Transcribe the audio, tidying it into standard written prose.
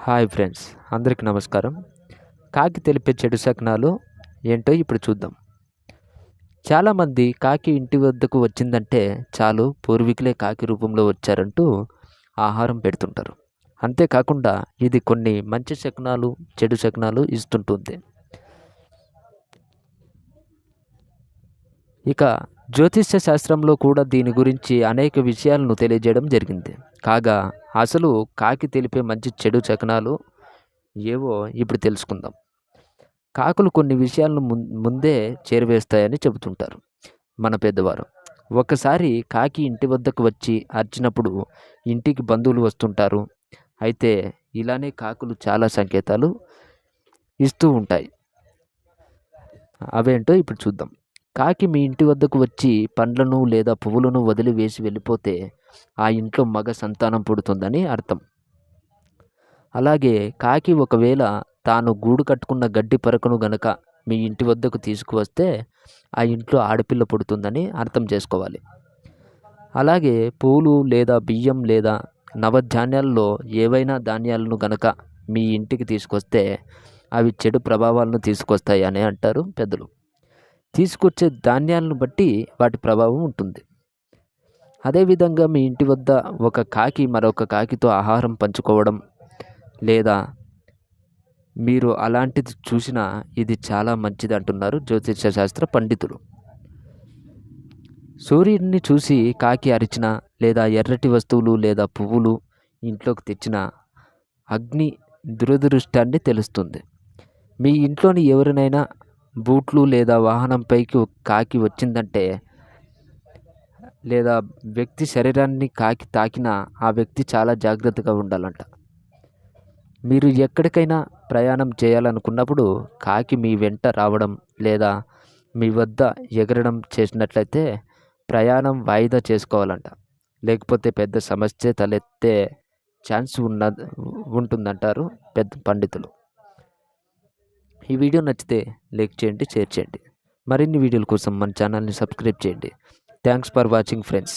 Hi friends, అందరికీ నమస్కారం. కాకి తెలిపే చెడు శకునాలు ఏంటో ఇప్పుడు చూద్దాం. చాలామంది కాకి ఇంటి వద్దకు వచ్చిందంటే చాలు, పూర్వీకులే కాకి రూపంలో వచ్చారంటూ ఆహారం పెడుతుంటారు. అంతేకాకుండా ఇది కొన్ని మంచి శకునాలు, చెడు శకునాలు ఇస్తుంటుంది. ఇక జ్యోతిష్య శాస్త్రంలో కూడా దీని గురించి అనేక విషయాలను తెలియజేయడం జరిగింది. కాగా అసలు కాకి తెలిపే మంచి చెడు శకునాలు ఏవో ఇప్పుడు తెలుసుకుందాం. కాకులు కొన్ని విషయాలను ముందే చేరవేస్తాయని చెబుతుంటారు మన పెద్దవారు. ఒకసారి కాకి ఇంటి వద్దకు వచ్చి అరిచినప్పుడు ఇంటికి బంధువులు వస్తుంటారు. అయితే ఇలానే కాకులు చాలా సంకేతాలు ఇస్తూ ఉంటాయి. అవేంటో ఇప్పుడు చూద్దాం. కాకి మీ ఇంటి వద్దకు వచ్చి పండ్లను లేదా పువ్వులను వదిలివేసి వెళ్ళిపోతే ఆ ఇంట్లో మగ సంతానం పుడుతుందని అర్థం. అలాగే కాకి ఒకవేళ తాను గూడు కట్టుకున్న గడ్డి పరకను గనక మీ ఇంటి వద్దకు తీసుకువస్తే ఆ ఇంట్లో ఆడపిల్ల పుడుతుందని అర్థం చేసుకోవాలి. అలాగే పూలు లేదా బియ్యం లేదా నవధాన్యాల్లో ఏవైనా ధాన్యాలను గనక మీ ఇంటికి తీసుకొస్తే అవి చెడు ప్రభావాలను తీసుకొస్తాయి అని అంటారు పెద్దలు. తీసుకొచ్చే ధాన్యాలను బట్టి వాటి ప్రభావం ఉంటుంది. అదేవిధంగా మీ ఇంటి వద్ద ఒక కాకి మరొక కాకితో ఆహారం పంచుకోవడం లేదా మీరు అలాంటిది చూసినా ఇది చాలా మంచిది అంటున్నారు జ్యోతిష శాస్త్ర పండితులు. సూర్యుడిని చూసి కాకి అరిచిన లేదా ఎర్రటి వస్తువులు లేదా పువ్వులు ఇంట్లోకి తెచ్చిన అగ్ని దురదృష్టాన్ని తెలుస్తుంది. మీ ఇంట్లోని ఎవరినైనా బూట్లు లేదా వాహనంపైకి కాకి వచ్చిందంటే లేదా వ్యక్తి శరీరాన్ని కాకి తాకినా ఆ వ్యక్తి చాలా జాగ్రత్తగా ఉండాలంట. మీరు ఎక్కడికైనా ప్రయాణం చేయాలనుకున్నప్పుడు కాకి మీ వెంట రావడం లేదా మీ వద్ద ఎగరడం చేసినట్లయితే ప్రయాణం వాయిదా చేసుకోవాలంట. లేకపోతే పెద్ద సమస్య తలెత్తే ఛాన్స్ ఉంటుందంటారు పెద్ద పండితులు. ఈ వీడియో నచ్చితే లైక్ చేయండి, షేర్ చేయండి. మరిన్ని వీడియోల కోసం మన ఛానల్ని సబ్స్క్రైబ్ చేయండి. Thanks for watching friends.